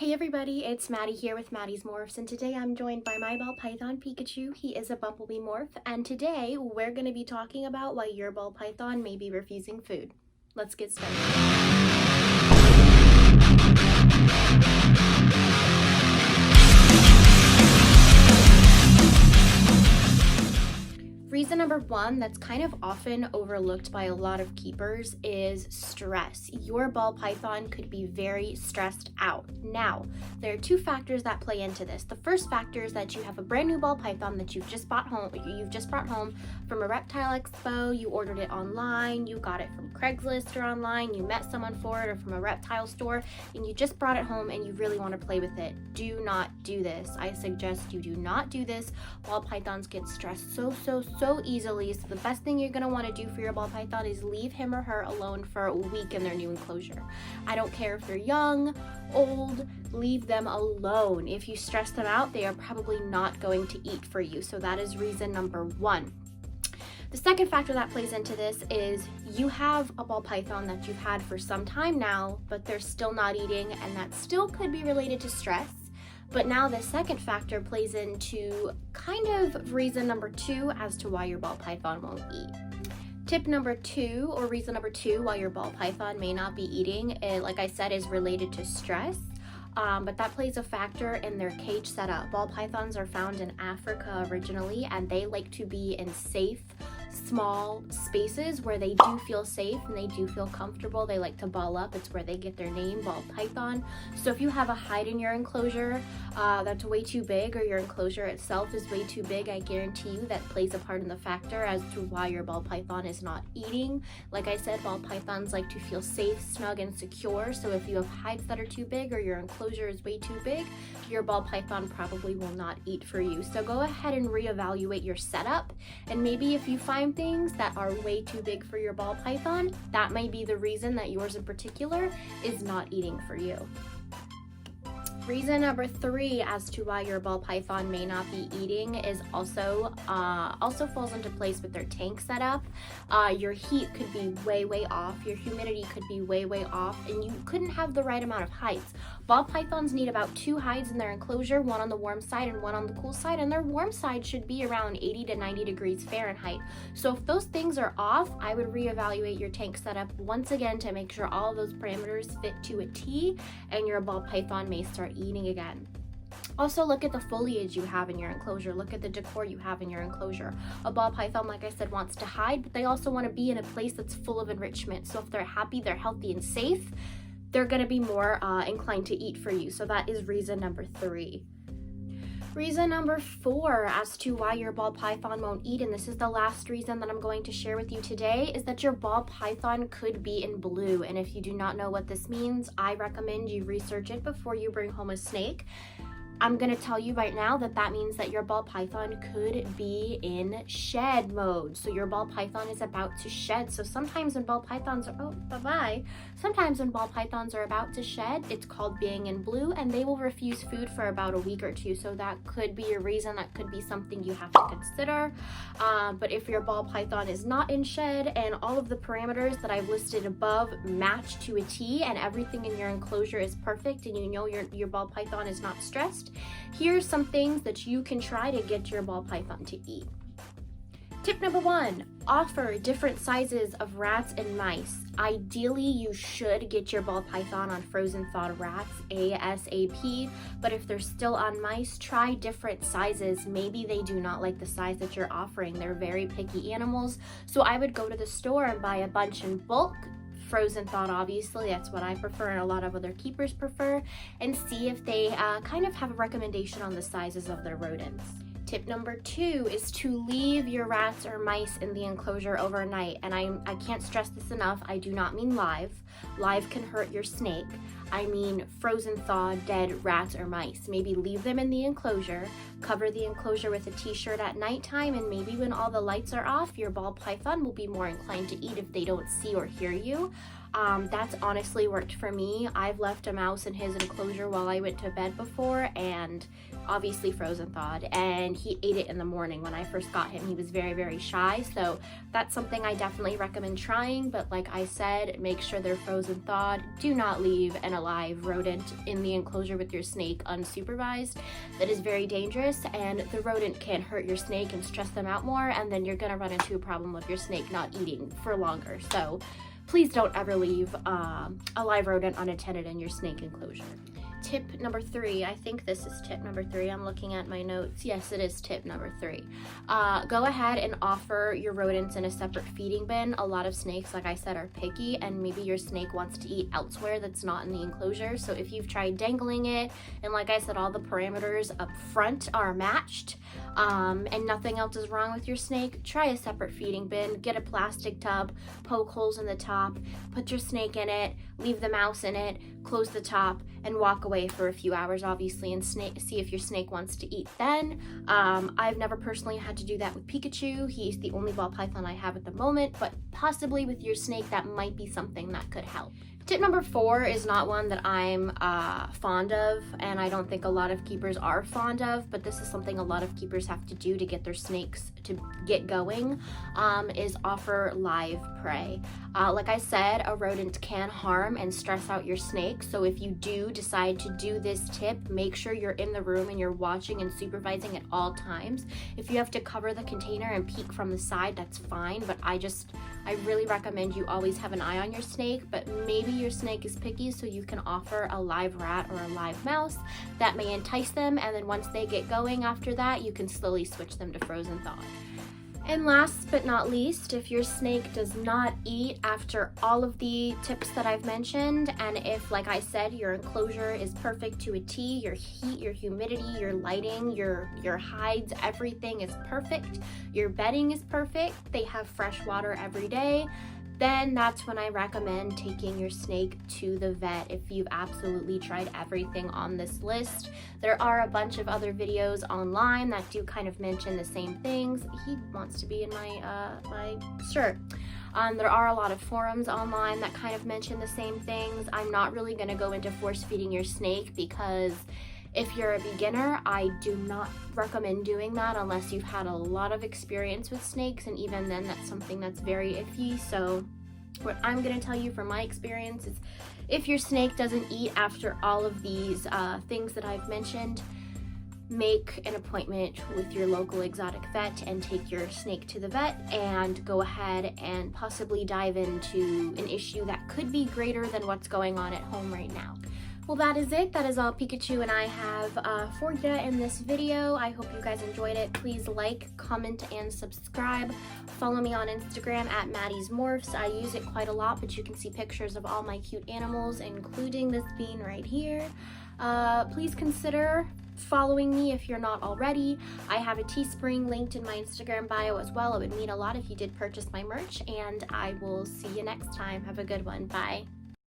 Hey everybody, it's Maddie here with Maddie's Morphs, and today I'm joined by my ball python Pikachu. He is a bumblebee morph, and today we're going to be talking about why your ball python may be refusing food. Let's get started. Reason number one that's kind of often overlooked by a lot of keepers is stress. Your ball python could be very stressed out. Now, there are two factors that play into this. The first factor is that you have a brand new ball python that you've just brought home from a reptile expo. You ordered it online, you got it from Craigslist or online, you met someone for it or from a reptile store, and you just brought it home and you really want to play with it. Do not do this. I suggest you do not do this. Ball pythons get stressed so easily. So the best thing you're going to want to do for your ball python is leave him or her alone for a week in their new enclosure. I don't care if they're young, old, leave them alone. If you stress them out, they are probably not going to eat for you. So that is reason number one. The second factor that plays into this is you have a ball python that you've had for some time now, but they're still not eating, and that still could be related to stress. But now the second factor plays into kind of reason number two as to why your ball python won't eat. Tip number two, or reason number two why your ball python may not be eating, like I said, is related to stress. But that plays a factor in their cage setup. Ball pythons are found in Africa originally, and they like to be in safe, small spaces where they do feel safe and they do feel comfortable. They like to ball up. It's where they get their name, ball python. So if you have a hide in your enclosure that's way too big, or your enclosure itself is way too big, I guarantee you that plays a part in the factor as to why your ball python is not eating. Like I said, ball pythons like to feel safe, snug, and secure. So if you have hides that are too big or your enclosure is way too big, your ball python probably will not eat for you. So go ahead and reevaluate your setup, and maybe if you find things that are way too big for your ball python, that may be the reason that yours in particular is not eating for you. Reason number three as to why your ball python may not be eating is also falls into place with their tank setup. Your heat could be way off, your humidity could be way off, and you couldn't have the right amount of hides. Ball pythons need about 2 hides in their enclosure, one on the warm side and one on the cool side, and their warm side should be around 80 to 90 degrees Fahrenheit. So if those things are off, I would reevaluate your tank setup once again to make sure all of those parameters fit to a T, and your ball python may start eating again. Also, look at the foliage you have in your enclosure. Look at the decor you have in your enclosure. A ball python, like I said, wants to hide, but they also want to be in a place that's full of enrichment. So if they're happy, they're healthy and safe, they're going to be more inclined to eat for you. So that is reason number three. Reason number four as to why your ball python won't eat, and this is the last reason that I'm going to share with you today, is that your ball python could be in blue. And if you do not know what this means, I recommend you research it before you bring home a snake. I'm going to tell you right now that that means that your ball python could be in shed mode. So your ball python is about to shed. So sometimes when ball pythons are, Sometimes when ball pythons are about to shed, it's called being in blue, and they will refuse food for about a week or two. So that could be a reason, that could be something you have to consider. But if your ball python is not in shed and all of the parameters that I've listed above match to a T, and everything in your enclosure is perfect, and you know your ball python is not stressed, here's some things that you can try to get your ball python to eat. Tip number one, offer different sizes of rats and mice. Ideally, you should get your ball python on frozen thawed rats ASAP, but if they're still on mice, try different sizes. Maybe they do not like the size that you're offering. They're very picky animals, so I would go to the store and buy a bunch in bulk. Frozen thawed, obviously, that's what I prefer and a lot of other keepers prefer, and see if they kind of have a recommendation on the sizes of their rodents. Tip number two is to leave your rats or mice in the enclosure overnight. And I can't stress this enough. I do not mean live. Live can hurt your snake. I mean frozen thawed, dead rats or mice. Maybe leave them in the enclosure, cover the enclosure with a t-shirt at nighttime, and maybe when all the lights are off, your ball python will be more inclined to eat if they don't see or hear you. That's honestly worked for me. I've left a mouse in his enclosure while I went to bed before, and obviously frozen thawed, and he ate it in the morning. When I first got him, he was very, very shy, so that's something I definitely recommend trying. But like I said, make sure they're frozen thawed. Do not leave an alive rodent in the enclosure with your snake unsupervised. That is very dangerous, and the rodent can hurt your snake and stress them out more, and then you're gonna run into a problem with your snake not eating for longer. So please don't ever leave a live rodent unattended in your snake enclosure. Tip number 3, I think this is tip number 3. I'm looking at my notes. Yes, it is tip number 3. Go ahead and offer your rodents in a separate feeding bin. A lot of snakes, like I said, are picky, and maybe your snake wants to eat elsewhere that's not in the enclosure. So if you've tried dangling it, and like I said, all the parameters up front are matched, and nothing else is wrong with your snake, try a separate feeding bin. Get a plastic tub, poke holes in the top, put your snake in it, leave the mouse in it, close the top, and walk away for a few hours, obviously, and see if your snake wants to eat then. I've never personally had to do that with Pikachu. He's the only ball python I have at the moment, but possibly with your snake, that might be something that could help. Tip number 4 is not one that I'm fond of, and I don't think a lot of keepers are fond of, but this is something a lot of keepers have to do to get their snakes to get going, is offer live prey. Like I said, a rodent can harm and stress out your snake, so if you do decide to do this tip, make sure you're in the room and you're watching and supervising at all times. If you have to cover the container and peek from the side, that's fine, but I really recommend you always have an eye on your snake. But maybe your snake is picky, so you can offer a live rat or a live mouse that may entice them, and then once they get going after that, you can slowly switch them to frozen thawed. And last but not least, if your snake does not eat after all of the tips that I've mentioned, and if, like I said, your enclosure is perfect to a T, your heat, your humidity, your lighting, your hides, everything is perfect, your bedding is perfect, they have fresh water every day, then that's when I recommend taking your snake to the vet if you've absolutely tried everything on this list. There are a bunch of other videos online that do kind of mention the same things. He wants to be in my shirt. There are a lot of forums online that kind of mention the same things. I'm not really going to go into force feeding your snake, because if you're a beginner, I do not recommend doing that unless you've had a lot of experience with snakes, and even then that's something that's very iffy. So what I'm going to tell you from my experience is, if your snake doesn't eat after all of these things that I've mentioned, make an appointment with your local exotic vet and take your snake to the vet, and go ahead and possibly dive into an issue that could be greater than what's going on at home right now. Well, that is it. That is all Pikachu and I have for you in this video. I hope you guys enjoyed it. Please like, comment, and subscribe. Follow me on Instagram at Maddie's Morphs. I use it quite a lot, but you can see pictures of all my cute animals, including this bean right here. Please consider following me if you're not already. I have a Teespring linked in my Instagram bio as well. It would mean a lot if you did purchase my merch, and I will see you next time. Have a good one. Bye.